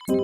그날에는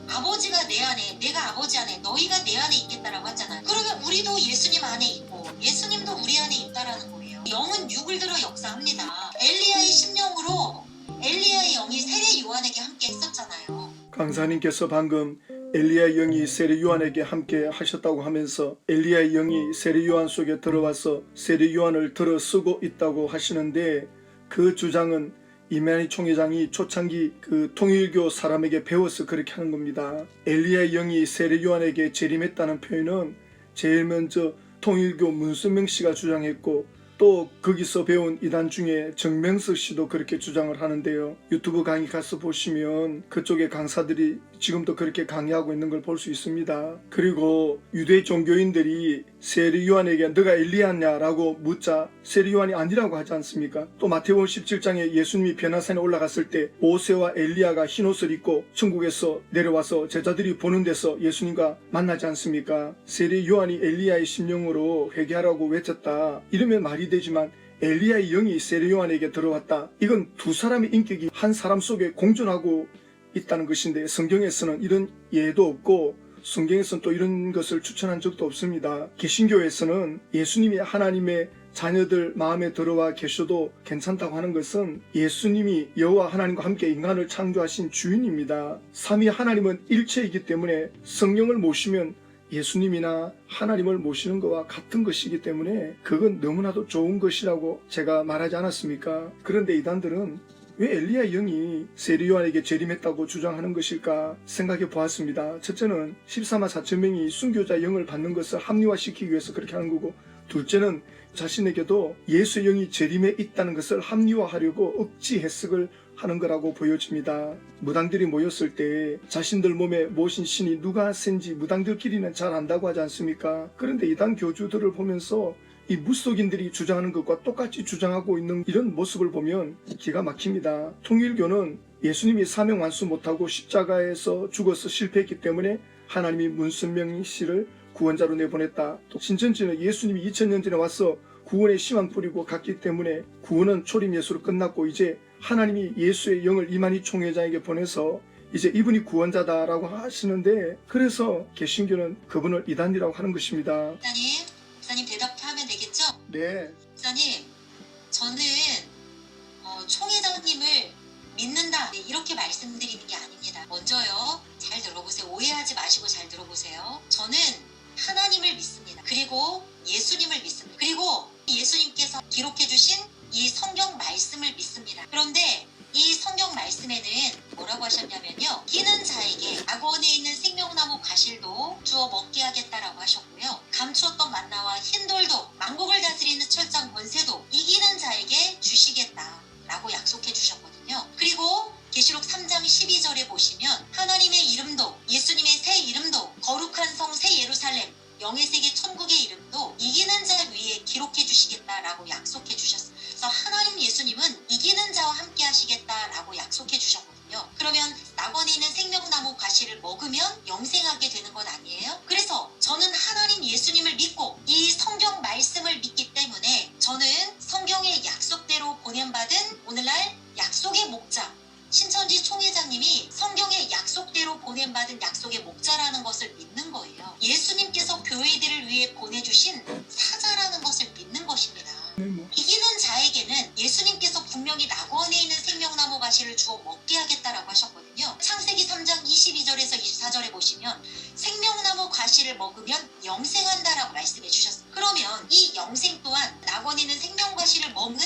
아버지가 내 안에, 내가 아버지 안에, 너희가 내 안에 있겠다라고 하잖아요. 그러면 우리도 예수님 안에 있고 예수님도 우리 안에 있다라는 거예요. 영은 육을 들어 역사합니다. 엘리야의 심령으로 엘리야의 영이 세례 요한에게 함께 했었잖아요. 강사님께서 방금 엘리야의 영이 세례 요한에게 함께 하셨다고 하면서 엘리야의 영이 세례 요한 속에 들어와서 세례 요한을 들어 쓰고 있다고 하시는데, 그 주장은 이만희 총회장이 초창기 그 통일교 사람에게 배워서 그렇게 하는 겁니다. 엘리야의 영이 세례 요한에게 재림했다는 표현은 제일 먼저 통일교 문선명 씨가 주장했고, 또 거기서 배운 이단 중에 정명석 씨도 그렇게 주장을 하는데요. 유튜브 강의 가서 보시면 그쪽의 강사들이 지금도 그렇게 강의하고 있는 걸 볼 수 있습니다. 그리고 유대 종교인들이 세례 요한에게 너가 엘리야냐 라고 묻자 세례 요한이 아니라고 하지 않습니까? 또 마태복음 17장에 예수님이 변화산에 올라갔을 때 모세와 엘리야가 흰옷을 입고 천국에서 내려와서 제자들이 보는 데서 예수님과 만나지 않습니까? 세례 요한이 엘리야의 심령으로 회개하라고 외쳤다, 이러면 말이 되지만 엘리야의 영이 세례 요한에게 들어왔다, 이건 두 사람의 인격이 한 사람 속에 공존하고 있다는 것인데, 성경에서는 이런 예도 없고 성경에서는 또 이런 것을 추천한 적도 없습니다. 개신교에서는 예수님이 하나님의 자녀들 마음에 들어와 계셔도 괜찮다고 하는 것은 예수님이 여호와 하나님과 함께 인간을 창조하신 주인입니다. 삼위 하나님은 일체이기 때문에 성령을 모시면 예수님이나 하나님을 모시는 것과 같은 것이기 때문에 그건 너무나도 좋은 것이라고 제가 말하지 않았습니까? 그런데 이단들은 왜 엘리야의 영이 세례 요한에게 재림했다고 주장하는 것일까 생각해 보았습니다. 첫째는 14만 4천 명이 순교자 영을 받는 것을 합리화시키기 위해서 그렇게 하는 거고, 둘째는 자신에게도 예수의 영이 재림해 있다는 것을 합리화하려고 억지 해석을 하는 거라고 보여집니다. 무당들이 모였을 때 자신들 몸에 모신 신이 누가 센지 무당들끼리는 잘 안다고 하지 않습니까? 그런데 이단 교주들을 보면서 이 무속인들이 주장하는 것과 똑같이 주장하고 있는 이런 모습을 보면 기가 막힙니다. 통일교는 예수님이 사명 완수 못하고 십자가에서 죽어서 실패했기 때문에 하나님이 문선명 씨를 구원자로 내보냈다. 또 신천지는 예수님이 2000년 전에 와서 구원의 희망 뿌리고 갔기 때문에 구원은 초림 예수로 끝났고, 이제 하나님이 예수의 영을 이만희 총회장에게 보내서 이제 이분이 구원자다라고 하시는데, 그래서 개신교는 그분을 이단이라고 하는 것입니다. 목사님 대답하면 되겠죠? 네. 목사님, 저는 총회장님을 믿는다, 이렇게 말씀드리는 게 아닙니다. 먼저요, 잘 들어보세요. 오해하지 마시고 잘 들어보세요. 저는 하나님을 믿습니다. 그리고 예수님을 믿습니다. 그리고 예수님께서 기록해 주신 이 성경 말씀을 믿습니다. 그런데 이 성경 말씀에는 뭐라고 하셨냐면요, 이기는 자에게 낙원에 있는 생명나무 과실도 주어 먹게 하겠다라고 하셨고요, 감추었던 만나와 흰돌도 만국을 다스리는 철장 권세도 이기는 자에게 주시겠다라고 약속해 주셨거든요. 그리고 계시록 3장 12절에 보시면 하나님의 이름도 예수님의 새 이름도 거룩한 성 새 예루살렘 영의 세계 천국의 이름도 이기는 자 위에 기록해 주시겠다라고 약속해 주셨어요. 그래서 하나님 예수님은 이기는 자와 함께 하시겠다라고 약속해 주셨거든요. 그러면 낙원에 있는 생명나무 과실을 먹으면 영생하게 되는 건 아니에요? 그래서 저는 하나님 예수님을 믿고 이 성경 말씀을 믿기 때문에 저는 성경의 약속대로 보냄받은 오늘날 약속의 목자 신천지 총회장님이 성경의 약속대로 보냄받은 약속의 목자라는 것을 믿는 거예요. 예수님께서 교회들을 위해 보내주신 사자라는 것을 믿는 것입니다. 이기는 자에게는 예수님께서 분명히 낙원에 있는 생명나무 가시를 주어 먹게 하겠다라고 하셨거든요. 창세기 3장 22절에서 24절에 보시면 생명나무 과실을 먹으면 영생한다라고 말씀해 주셨어요. 그러면 이 영생 또한 낙원에 있는 생명과실을 먹은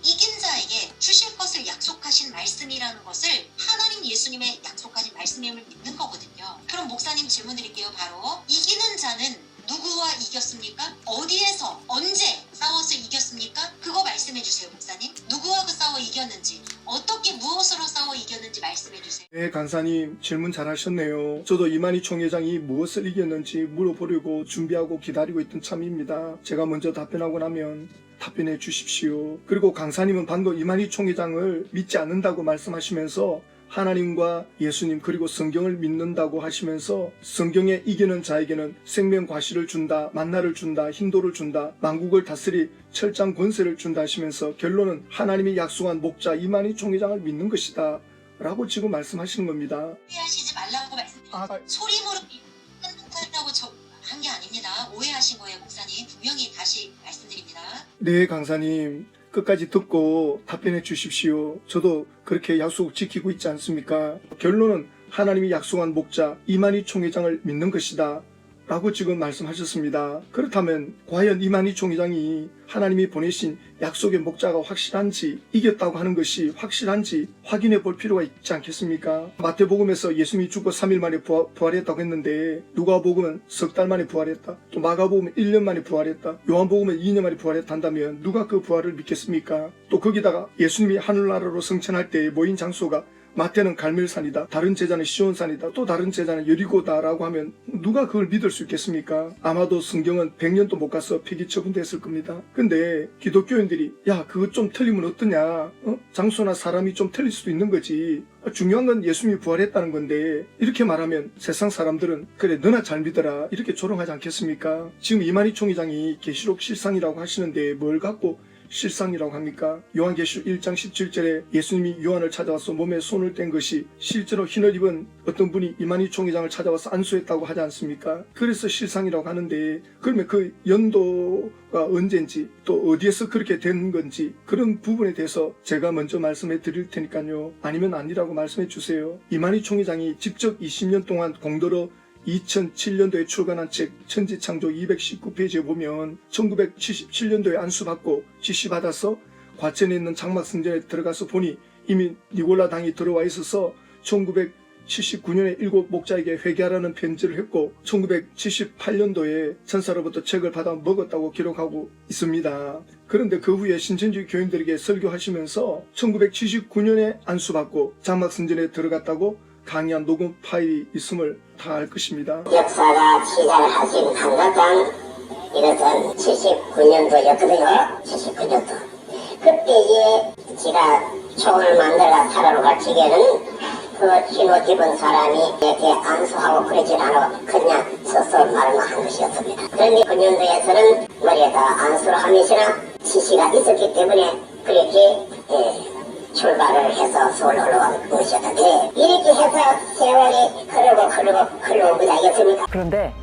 이긴 자에게 주실 것을 약속하신 말씀이라는 것을 하나님 예수님의 약속하신 말씀임을 믿는 거거든요. 그럼 목사님 질문 드릴게요. 바로 이기는 자는 누구와 이겼습니까? 어디에서 언제 싸워서 이겼습니까? 그거 말씀해 주세요. 목사님, 누구하고 싸워 이겼는지, 어떻게 무엇으로 싸워 이겼는지 말씀해 주세요. 네, 간사님 질문 잘하셨네요. 저도 이만희 총회장이 무엇을 이겼는지 물어보려고 준비하고 기다리고 있던 참입니다. 제가 먼저 답변하고 나면 답변해 주십시오. 그리고 강사님은 방금 이만희 총회장을 믿지 않는다고 말씀하시면서 하나님과 예수님 그리고 성경을 믿는다고 하시면서 성경에 이기는 자에게는 생명 과실을 준다, 만나를 준다, 힌도를 준다, 만국을 다스릴 철장 권세를 준다 하시면서 결론은 하나님이 약속한 목자 이만희 총회장을 믿는 것이다 라고 지금 말씀하시는 겁니다. 오해하시지 말라고 말씀드립니다. 소리모로 끝났다고 한 게 아닙니다. 오해하신 거예요, 목사님. 분명히 다시 말씀드립니다. 네, 강사님. 끝까지 듣고 답변해 주십시오. 저도 그렇게 약속 지키고 있지 않습니까? 결론은 하나님이 약속한 목자 이만희 총회장을 믿는 것이다 라고 지금 말씀하셨습니다. 그렇다면 과연 이만희 총회장이 하나님이 보내신 약속의 목자가 확실한지, 이겼다고 하는 것이 확실한지 확인해 볼 필요가 있지 않겠습니까? 마태복음에서 예수님이 죽고 3일 만에 부활했다고 했는데 누가복음은 석 달 만에 부활했다, 또 마가복음은 1년 만에 부활했다, 요한복음은 2년 만에 부활했다면 누가 그 부활을 믿겠습니까? 또 거기다가 예수님이 하늘나라로 승천할 때 모인 장소가 마태는 갈멜산이다, 다른 제자는 시온산이다, 또 다른 제자는 여리고다라고 하면 누가 그걸 믿을 수 있겠습니까? 아마도 성경은 100년도 못 가서 폐기 처분됐을 겁니다. 근데 기독교인들이 야 그거 좀 틀리면 어떠냐, 장소나 사람이 좀 틀릴 수도 있는 거지, 중요한 건 예수님이 부활했다는 건데 이렇게 말하면 세상 사람들은 그래 너나 잘 믿어라 이렇게 조롱하지 않겠습니까? 지금 이만희 총회장이 계시록 실상이라고 하시는데 뭘 갖고 실상이라고 합니까? 요한계시록 1장 17절에 예수님이 요한을 찾아와서 몸에 손을 댄 것이 실제로 흰을 입은 어떤 분이 이만희 총회장을 찾아와서 안수했다고 하지 않습니까? 그래서 실상이라고 하는데 그러면 그 연도가 언젠지 또 어디에서 그렇게 된 건지 그런 부분에 대해서 제가 먼저 말씀해 드릴 테니까요. 아니면 아니라고 말씀해 주세요. 이만희 총회장이 직접 20년 동안 공들여 2007년도에 출간한 책 천지창조 219페이지에 보면 1977년도에 안수받고 지시받아서 과천에 있는 장막성전에 들어가서 보니 이미 니골라 당이 들어와 있어서 1979년에 7 목자에게 회개하라는 편지를 했고 1978년도에 천사로부터 책을 받아 먹었다고 기록하고 있습니다. 그런데 그 후에 신천지 교인들에게 설교하시면서 1979년에 안수받고 장막성전에 들어갔다고 강의한 녹음 파일이 있음을 다 알 것입니다. 역사가 시작을 하신 한가장 이것은 79년도였거든요. 79년도. 그때에 제가 총을 만들어 사로로 갈 적에는 그 흰옷 입은 사람이 이렇게 안수하고 그러진 않아 그냥 서서 말만 한 것이었습니다. 그런데 그 년도에서는 머리에다 안수를 하면서나 지시가 있었기 때문에 그렇게 출발을 해서 서울로 올라온 것이었는데 이렇게 해서 세월이 흐르고 보지 않겠습니까? 그런데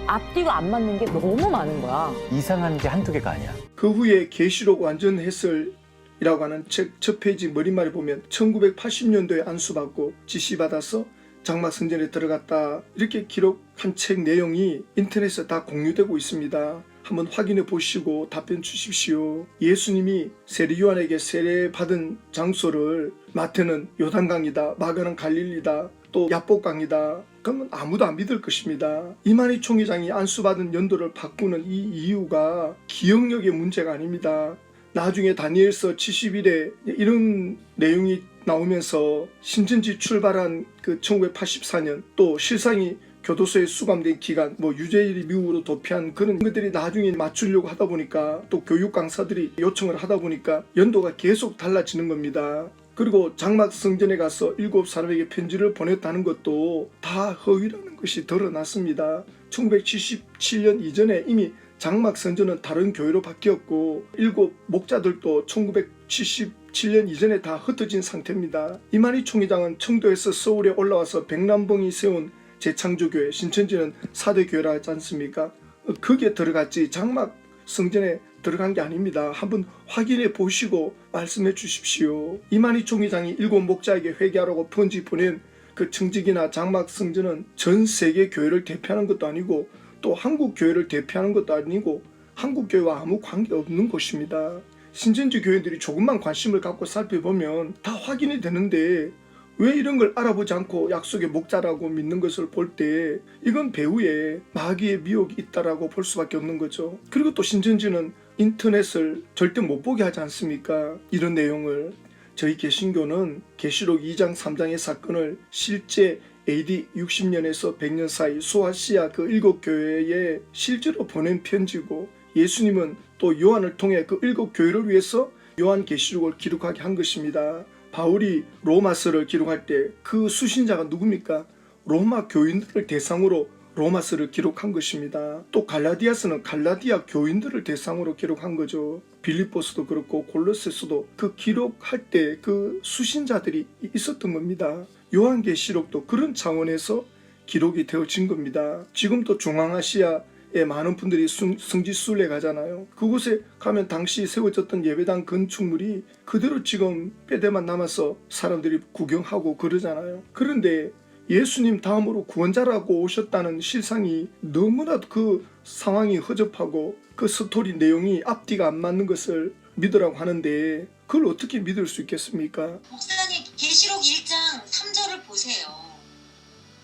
앞뒤가 안 맞는 게 너무 많은 거야. 이상한 게 한두 개가 아니야. 그 후에 계시록 완전 해설이라고 하는 책 첫 페이지 머릿말에 보면 1980년도에 안수받고 지시받아서 장막성전에 들어갔다 이렇게 기록한 책 내용이 인터넷에 다 공유되고 있습니다. 한번 확인해 보시고 답변 주십시오. 예수님이 세례 요한에게 세례받은 장소를 마태는 요단강이다, 마가는 갈릴리다, 또 야복강이다. 그러면 아무도 안 믿을 것입니다. 이만희 총회장이 안수받은 연도를 바꾸는 이 이유가 기억력의 문제가 아닙니다. 나중에 다니엘서 70일에 이런 내용이 나오면서 신천지 출발한 그 1984년 또 실상이 교도소에 수감된 기간, 유죄일이 미국으로 도피한 그런 것들이 나중에 맞추려고 하다 보니까 또 교육 강사들이 요청을 하다 보니까 연도가 계속 달라지는 겁니다. 그리고 장막성전에 가서 7사람에게 편지를 보냈다는 것도 다 허위라는 것이 드러났습니다. 1977년 이전에 이미 장막성전은 다른 교회로 바뀌었고 7 목자들도 1977년 이전에 다 흩어진 상태입니다. 이만희 총회장은 청도에서 서울에 올라와서 백남봉이 세운 재창조교회, 신천지는 4대 교회라 하지 않습니까? 거기에 들어갔지 장막 성전에 들어간 게 아닙니다. 한번 확인해 보시고 말씀해 주십시오. 이만희 총회장이 7 목자에게 회개하라고 편지 보낸 그 청직이나 장막 성전은 전 세계 교회를 대표하는 것도 아니고 또 한국 교회를 대표하는 것도 아니고 한국 교회와 아무 관계 없는 곳입니다. 신천지 교회들이 조금만 관심을 갖고 살펴보면 다 확인이 되는데 왜 이런 걸 알아보지 않고 약속의 목자라고 믿는 것을 볼 때 이건 배후에 마귀의 미혹이 있다라고 볼 수밖에 없는 거죠. 그리고 또 신천지는 인터넷을 절대 못 보게 하지 않습니까? 이런 내용을. 저희 개신교는 계시록 2장 3장의 사건을 실제 AD 60년에서 100년 사이 소아시아 그 7교회에 실제로 보낸 편지고 예수님은 또 요한을 통해 그 7교회를 위해서 요한계시록을 기록하게 한 것입니다. 바울이 로마서를 기록할 때 그 수신자가 누굽니까? 로마 교인들을 대상으로 로마서를 기록한 것입니다. 또 갈라디아서는 갈라디아 교인들을 대상으로 기록한 거죠. 빌립보서도 그렇고 골로새서도 그 기록할 때 그 수신자들이 있었던 겁니다. 요한계시록도 그런 차원에서 기록이 되어진 겁니다. 지금도 중앙아시아에 많은 분들이 성지순례 가잖아요. 그곳에 가면 당시 세워졌던 예배당 건축물이 그대로 지금 뼈대만 남아서 사람들이 구경하고 그러잖아요. 그런데 예수님 다음으로 구원자라고 오셨다는 실상이 너무나도 그 상황이 허접하고 그 스토리 내용이 앞뒤가 안 맞는 것을 믿으라고 하는데 그걸 어떻게 믿을 수 있겠습니까? 목사님, 계시록 1장 3절을 보세요.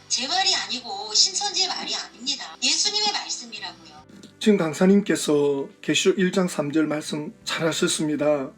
제 말이 아니고 신천지의 말이 아닙니다. 예수님의 말씀이라고요. 지금 강사님께서 계시록 1장 3절 말씀 잘하셨습니다.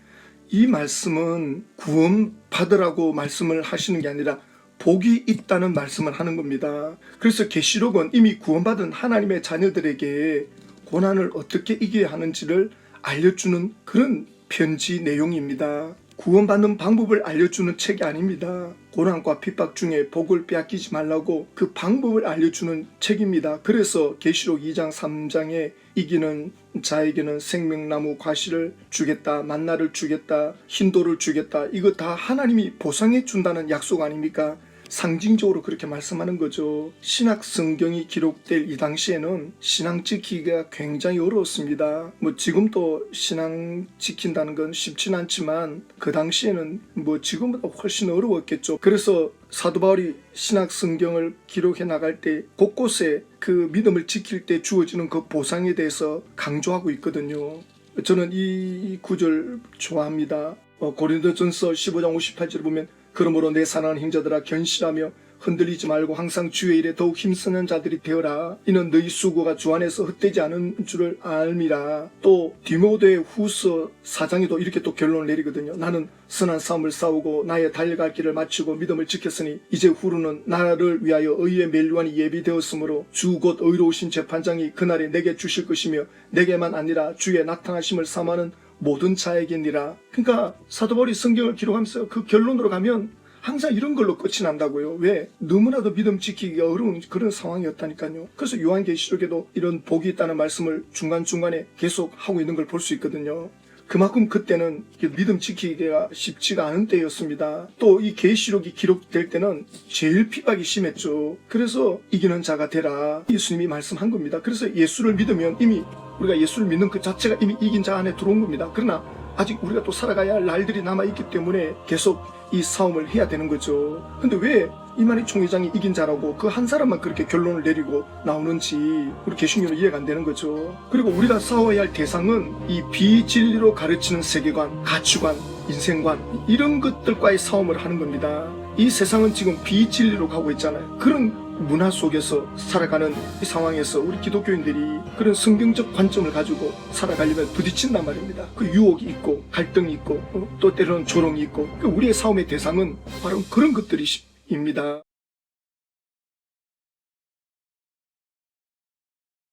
이 말씀은 구원받으라고 말씀을 하시는 게 아니라 복이 있다는 말씀을 하는 겁니다. 그래서 계시록은 이미 구원받은 하나님의 자녀들에게 고난을 어떻게 이겨야 하는지를 알려주는 그런 편지 내용입니다. 구원받는 방법을 알려주는 책이 아닙니다. 고난과 핍박 중에 복을 빼앗기지 말라고 그 방법을 알려주는 책입니다. 그래서 계시록 2장 3장에 이기는 자에게는 생명나무 과실을 주겠다, 만나를 주겠다, 흰돌을 주겠다, 이거 다 하나님이 보상해 준다는 약속 아닙니까? 상징적으로 그렇게 말씀하는 거죠. 신약 성경이 기록될 이 당시에는 신앙 지키기가 굉장히 어려웠습니다. 지금도 신앙 지킨다는 건 쉽진 않지만 그 당시에는 지금보다 훨씬 어려웠겠죠. 그래서 사도 바울이 신약 성경을 기록해 나갈 때 곳곳에 그 믿음을 지킬 때 주어지는 그 보상에 대해서 강조하고 있거든요. 저는 이 구절 좋아합니다. 고린도전서 15장 58절을 보면 그러므로 내 사랑하는 형제들아 견실하며 흔들리지 말고 항상 주의 일에 더욱 힘쓰는 자들이 되어라. 이는 너희 수고가 주 안에서 헛되지 않은 줄을 알미라. 또 디모데 후서 4장에도 이렇게 또 결론을 내리거든요. 나는 선한 싸움을 싸우고 나의 달려갈 길을 마치고 믿음을 지켰으니 이제 후로는 나를 위하여 의의 멜류안이 예비되었으므로 주 곧 의로우신 재판장이 그날에 내게 주실 것이며 내게만 아니라 주의 나타나심을 삼하는 모든 자에게니라. 그러니까 사도 바울이 성경을 기록하면서 그 결론으로 가면 항상 이런 걸로 끝이 난다고요. 왜? 너무나도 믿음 지키기가 어려운 그런 상황이었다니까요. 그래서 요한계시록에도 이런 복이 있다는 말씀을 중간중간에 계속 하고 있는 걸 볼 수 있거든요. 그만큼 그때는 믿음 지키기가 쉽지가 않은 때였습니다. 또 이 계시록이 기록될 때는 제일 핍박이 심했죠. 그래서 이기는 자가 되라. 예수님이 말씀한 겁니다. 그래서 예수를 믿으면 이미 우리가 예수를 믿는 그 자체가 이미 이긴 자 안에 들어온 겁니다. 그러나 아직 우리가 또 살아가야 할 날들이 남아있기 때문에 계속 이 싸움을 해야 되는 거죠. 근데 왜 이만희 총회장이 이긴 자라고 그 한 사람만 그렇게 결론을 내리고 나오는지 우리 개신교는 이해가 안 되는 거죠. 그리고 우리가 싸워야 할 대상은 이 비진리로 가르치는 세계관, 가치관, 인생관 이런 것들과의 싸움을 하는 겁니다. 이 세상은 지금 비진리로 가고 있잖아요. 그런 문화 속에서 살아가는 이 상황에서 우리 기독교인들이 그런 성경적 관점을 가지고 살아가려면 부딪힌단 말입니다. 그 유혹이 있고 갈등이 있고 또 때로는 조롱이 있고 우리의 싸움의 대상은 바로 그런 것들입니다.